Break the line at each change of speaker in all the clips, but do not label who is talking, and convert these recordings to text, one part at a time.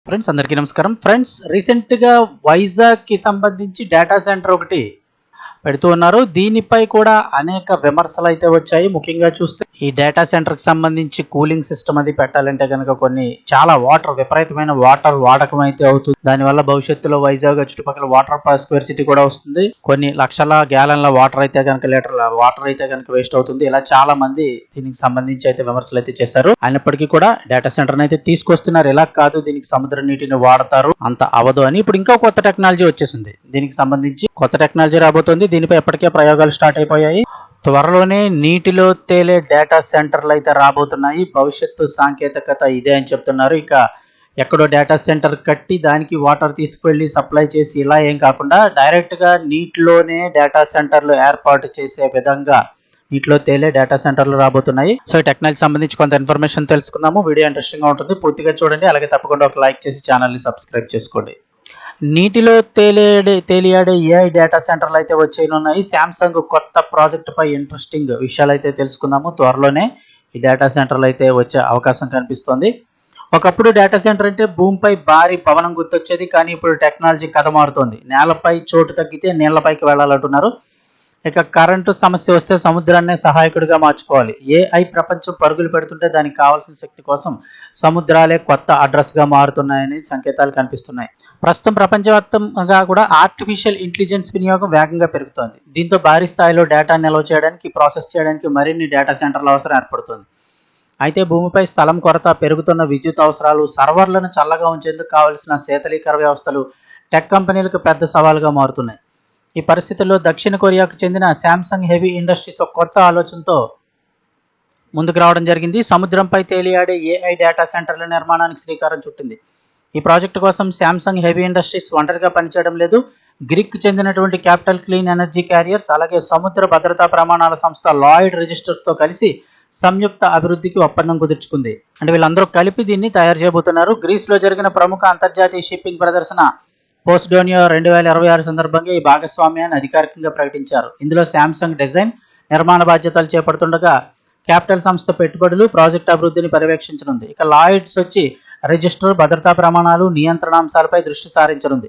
Friends అందరికీ నమస్కారం. Friends రీసెంట్‌గా వైజాగ్‌కి సంబంధించి డేటా సెంటర్ ఒకటి పెడుతూ ఉన్నారు. దీనిపై కూడా అనేక విమర్శలైతే వచ్చాయి. ముఖ్యంగా చూస్తే ఈ డేటా సెంటర్‌కి సంబంధించి కూలింగ్ సిస్టమ్ అది పెట్టాలంటే గనక చాలా విపరీతమైన వాటర్ వాడకం అయితే అవుతుంది. దానివల్ల భవిష్యత్తులో వైజాగ్ చుట్టుపక్కల వాటర్ పర్ స్క్వేర్ సిటీ కూడా వస్తుంది. కొన్ని లక్షల గ్యాలన్ల వాటర్ అయితే గనక లీటర్ల వాటర్ అయితే గనక వేస్ట్ అవుతుంది. ఇలా చాలా మంది దీనికి సంబంధించి అయితే విమర్శలు అయితే చేశారు. అయినప్పటికీ కూడా డేటా సెంటర్ అయితే తీసుకొస్తున్నారు. ఇలా కాదు, దీనికి సముద్ర నీటిని వాడతారు, అంత అవదు అని. ఇప్పుడు ఇంకో కొత్త టెక్నాలజీ వచ్చేసింది. దీనికి సంబంధించి కొత్త టెక్నాలజీ రాబోతోంది. దీనిపై ఎప్పటికే ప్రయోగాలు స్టార్ట్ అయిపోయాయి. త్వరలోనే నీటిలో తేలే డేటా సెంటర్లు అయితే రాబోతున్నాయి. భవిష్యత్తు సాంకేతికత ఇదే అని చెప్తున్నారు. ఇక ఎక్కడో డేటా సెంటర్ కట్టి దానికి వాటర్ తీసుకువెళ్ళి సప్లై చేసి ఇలా ఏం కాకుండా డైరెక్ట్గా నీటిలోనే డేటా సెంటర్లు ఏర్పాటు చేసే విధంగా నీటిలో తేలే డేటా సెంటర్లు రాబోతున్నాయి. సో ఈ టెక్నాలజీ సంబంధించి కొంత ఇన్ఫర్మేషన్ తెలుసుకుందాము. వీడియో ఇంట్రెస్టింగ్ గా ఉంటుంది, పూర్తిగా చూడండి. అలాగే తప్పకుండా ఒక లైక్ చేసి ఛానల్ని సబ్స్క్రైబ్ చేసుకోండి. నీటిలో తేలియాడే ఏఐ డేటా సెంటర్లు అయితే వచ్చేయనున్నాయి. శాంసంగ్ కొత్త ప్రాజెక్ట్ పై ఇంట్రెస్టింగ్ విషయాలు అయితే తెలుసుకుందాము. త్వరలోనే ఈ డేటా సెంటర్లు అయితే వచ్చే అవకాశం కనిపిస్తోంది. ఒకప్పుడు డేటా సెంటర్ అంటే భూమిపై భారీ భవనం గుర్తొచ్చేది, కానీ ఇప్పుడు టెక్నాలజీ కథ మారుతోంది. నేలపై చోటు తగ్గితే నీళ్లపైకి వెళ్ళాలంటున్నారు. ఇక కరెంటు సమస్య వస్తే సముద్రాన్నే సహాయకుడిగా మార్చుకోవాలి. ఏఐ ప్రపంచం పరుగులు పెడుతుంటే దానికి కావాల్సిన శక్తి కోసం సముద్రాలే కొత్త అడ్రస్గా మారుతున్నాయని సంకేతాలు కనిపిస్తున్నాయి. ప్రస్తుతం ప్రపంచవ్యాప్తంగా కూడా ఆర్టిఫిషియల్ ఇంటెలిజెన్స్ వినియోగం వేగంగా పెరుగుతోంది. దీంతో భారీ స్థాయిలో డేటా నిల్వ చేయడానికి, ప్రాసెస్ చేయడానికి మరిన్ని డేటా సెంటర్ల అవసరం ఏర్పడుతుంది. అయితే భూమిపై స్థలం కొరత, పెరుగుతున్న విద్యుత్ అవసరాలు, సర్వర్లను చల్లగా ఉంచేందుకు కావలసిన శీతలీకరణ వ్యవస్థలు టెక్ కంపెనీలకు పెద్ద సవాలుగా మారుతున్నాయి. ఈ పరిస్థితుల్లో దక్షిణ కొరియాకు చెందిన శాంసంగ్ హెవీ ఇండస్ట్రీస్ ఒక కొత్త ఆలోచనతో ముందుకు రావడం జరిగింది. సముద్రంపై తేలియాడే ఏఐ డేటా సెంటర్ల నిర్మాణానికి శ్రీకారం చుట్టింది. ఈ ప్రాజెక్టు కోసం శాంసంగ్ హెవీ ఇండస్ట్రీస్ ఒంటరిగా పనిచేయడం లేదు. గ్రీక్ చెందినటువంటి క్యాపిటల్ క్లీన్ ఎనర్జీ క్యారియర్స్, అలాగే సముద్ర భద్రతా ప్రమాణాల సంస్థ లాయిడ్ రిజిస్టర్స్తో కలిసి సంయుక్త అభివృద్ధికి ఒప్పందం కుదుర్చుకుంది. అంటే వీళ్ళందరూ కలిపి దీన్ని తయారు చేయబోతున్నారు. గ్రీస్లో జరిగిన ప్రముఖ అంతర్జాతీయ షిప్పింగ్ ప్రదర్శన పోస్టోనియా 2026 సందర్భంగా ఈ భాగస్వామ్యాన్ని అధికారికంగా ప్రకటించారు. ఇందులో శాంసంగ్ డిజైన్, నిర్మాణ బాధ్యతలు చేపడుతుండగా క్యాపిటల్ సంస్థ పెట్టుబడులు, ప్రాజెక్ట్ అభివృద్ధిని పర్యవేక్షించనుంది. ఇక లాయిడ్స్ వచ్చి రిజిస్టర్, భద్రతా ప్రమాణాలు, నియంత్రణాంశాలపై దృష్టి సారించనుంది.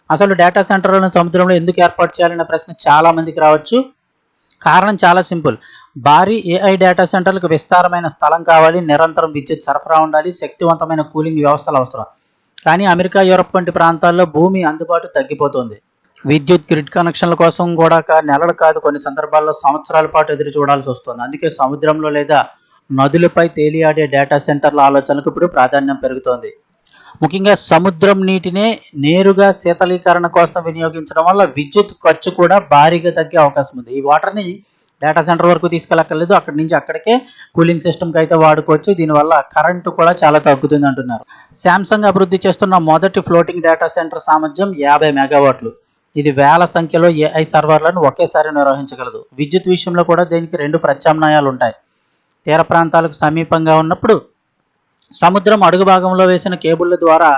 అసలు డేటా సెంటర్లను సముద్రంలో ఎందుకు ఏర్పాటు చేయాలనే ప్రశ్న చాలా మందికి రావచ్చు. కారణం చాలా సింపుల్. భారీ ఏఐ డేటా సెంటర్లకు విస్తారమైన స్థలం కావాలి, నిరంతరం విద్యుత్ సరఫరా ఉండాలి, శక్తివంతమైన కూలింగ్ వ్యవస్థలు అవసరం. కానీ అమెరికా, యూరప్ వంటి ప్రాంతాల్లో భూమి అందుబాటు తగ్గిపోతుంది. విద్యుత్ గ్రిడ్ కనెక్షన్ల కోసం కూడా నెలలు కాదు, కొన్ని సందర్భాల్లో సంవత్సరాల పాటు ఎదురు చూడాల్సి వస్తుంది. అందుకే సముద్రంలో లేదా నదులపై తేలియాడే డేటా సెంటర్ల ఆలోచనకు ఇప్పుడు ప్రాధాన్యం పెరుగుతోంది. ముఖ్యంగా సముద్రం నీటినే నేరుగా శీతలీకరణ కోసం వినియోగించడం వల్ల విద్యుత్ ఖర్చు కూడా భారీగా తగ్గే అవకాశం ఉంది. ఈ వాటర్ని డేటా సెంటర్ వరకు తీసుకెళ్ళక్కర్లేదు, అక్కడి నుంచి అక్కడికే కూలింగ్ సిస్టమ్కి అయితే వాడుకోవచ్చు. దీనివల్ల కరెంటు కూడా చాలా తగ్గుతుంది అంటున్నారు. శాంసంగ్ అభివృద్ధి చేస్తున్న మొదటి ఫ్లోటింగ్ డేటా సెంటర్ సామర్థ్యం 50 మెగావాట్లు. ఇది వేల సంఖ్యలో ఏఐ సర్వర్లను ఒకేసారి నిర్వహించగలదు. విద్యుత్ విషయంలో కూడా దీనికి 2 ప్రత్యామ్నాయాలు ఉంటాయి. తీర ప్రాంతాలకు సమీపంగా ఉన్నప్పుడు సముద్రం అడుగు భాగంలో వేసిన కేబుళ్ల ద్వారా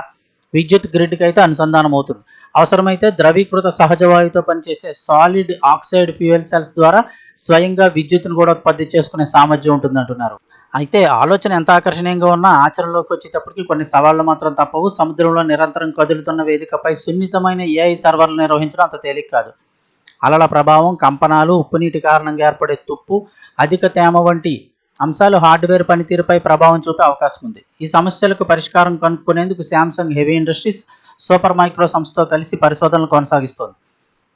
విద్యుత్ గ్రిడ్కి అయితే అనుసంధానం అవుతుంది. అవసరమైతే ద్రవీకృత సహజవాయువుతో పనిచేసే సాలిడ్ ఆక్సైడ్ ఫ్యూయల్ సెల్స్ ద్వారా స్వయంగా విద్యుత్తును కూడా ఉత్పత్తి చేసుకునే సామర్థ్యం ఉంటుందంటున్నారు. అయితే ఆలోచన ఎంత ఆకర్షణీయంగా ఉన్నా ఆచరణలోకి వచ్చేటప్పటికి కొన్ని సవాళ్లు మాత్రం తప్పవు. సముద్రంలో నిరంతరం కదులుతున్న వేదికపై సున్నితమైన ఏఐ సర్వర్లు నిర్వహించడం అంత తేలిక కాదు. అలల ప్రభావం, కంపనాలు, ఉప్పునీటి కారణంగా ఏర్పడే తుప్పు, అధిక తేమ వంటి అంశాలు హార్డ్వేర్ పనితీరుపై ప్రభావం చూపే అవకాశం ఉంది. ఈ సమస్యలకు పరిష్కారం కనుక్కునేందుకు Samsung heavy industries super micro సంస్థతో కలిసి పరిశోధనలు కొనసాగిస్తోంది.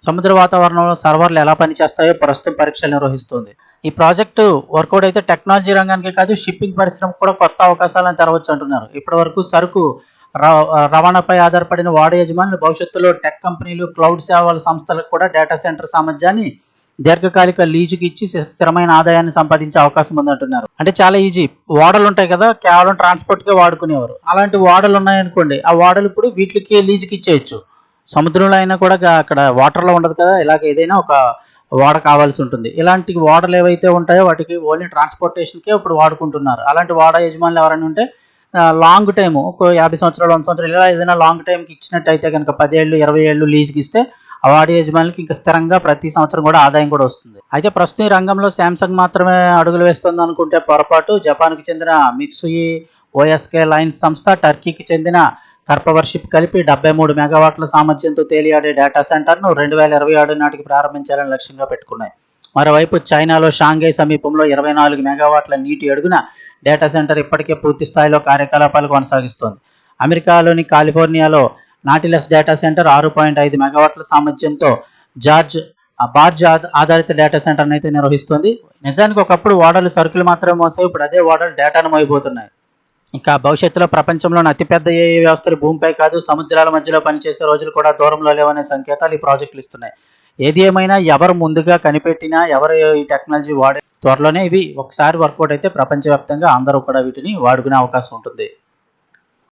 సముద్ర వాతావరణంలో సర్వర్లు ఎలా పనిచేస్తాయో ప్రస్తుతం పరీక్షలు నిర్వహిస్తోంది. ఈ ప్రాజెక్టు వర్కౌట్ అయితే టెక్నాలజీ రంగానికే కాదు, షిప్పింగ్ పరిశ్రమకు కూడా కొత్త అవకాశాలను తెరవచ్చు అంటున్నారు. ఇప్పటి వరకు సరుకు రవాణాపై ఆధారపడిన వాడ యజమానులు భవిష్యత్తులో టెక్ కంపెనీలు, క్లౌడ్ సేవల సంస్థలకు కూడా డేటా సెంటర్ సామర్థ్యాన్ని దీర్ఘకాలిక లీజుకి ఇచ్చి స్థిరమైన ఆదాయాన్ని సంపాదించే అవకాశం ఉందంటున్నారు. అంటే చాలా ఈజీ. ఓడలు ఉంటాయి కదా, కేవలం ట్రాన్స్పోర్ట్కే వాడుకునేవారు. అలాంటి ఓడలు ఉన్నాయనుకోండి, ఆ ఓడలు ఇప్పుడు వీటికి లీజుకి ఇచ్చేయచ్చు. సముద్రంలో అయినా కూడా అక్కడ వాటర్లో ఉండదు కదా, ఇలాగ ఏదైనా ఒక ఓడ కావాల్సి ఉంటుంది. ఇలాంటి ఓడలు ఏవైతే ఉంటాయో వాటికి ఓన్లీ ట్రాన్స్పోర్టేషన్కే ఇప్పుడు వాడుకుంటున్నారు. అలాంటి ఓడ యజమానులు ఎవరైనా ఉంటే లాంగ్ టైము, ఒక 50 సంవత్సరాలు, 100 సంవత్సరాలు ఇలా ఏదైనా లాంగ్ టైంకి ఇచ్చినట్టయితే కనుక 10 ఏళ్ళు, 20 ఏళ్ళు లీజుకి ఇస్తే ఆ వాడి యజమానులకి ఇంకా స్థిరంగా ప్రతి సంవత్సరం కూడా ఆదాయం కూడా వస్తుంది. అయితే ప్రస్తుతం ఈ రంగంలో శాంసంగ్ మాత్రమే అడుగులు వేస్తుంది అనుకుంటే పొరపాటు. జపాన్కి చెందిన మిత్సుయి ఓఎస్కే లైన్స్ సంస్థ, టర్కీకి చెందిన కర్పవర్షిప్ కలిపి 73 మెగావాట్ల సామర్థ్యంతో తేలియాడే డేటా సెంటర్ను 2027 నాటికి ప్రారంభించాలని లక్ష్యంగా పెట్టుకున్నాయి. మరోవైపు చైనాలో షాంఘై సమీపంలో 24 మెగావాట్ల నీటి అడుగున డేటా సెంటర్ ఇప్పటికే పూర్తి స్థాయిలో కార్యకలాపాలు కొనసాగిస్తోంది. అమెరికాలోని కాలిఫోర్నియాలో నాటిలస్ డేటా సెంటర్ 6.5 మెగావాట్ల సామర్థ్యంతో బార్జ్ ఆధారిత డేటా సెంటర్ని అయితే నిర్వహిస్తుంది. నిజానికి ఒకప్పుడు ఓడలు సరుకులు మాత్రమే మోసాయి, ఇప్పుడు అదే ఓడలు డేటాను మోయబోతున్నాయి. ఇక భవిష్యత్తులో ప్రపంచంలోని అతిపెద్ద ఏఐ వ్యవస్థలు భూమిపై కాదు సముద్రాల మధ్యలో పనిచేసే రోజులు కూడా దూరంలో లేవనే సంకేతాలు ఈ ప్రాజెక్టులు ఇస్తున్నాయి. ఏది ఏమైనా ఎవరు ముందుగా కనిపెట్టినా, ఎవరు ఈ టెక్నాలజీ వాడే త్వరలోనే ఇవి ఒకసారి వర్కౌట్ అయితే ప్రపంచవ్యాప్తంగా అందరూ కూడా వీటిని వాడుకునే అవకాశం ఉంటుంది.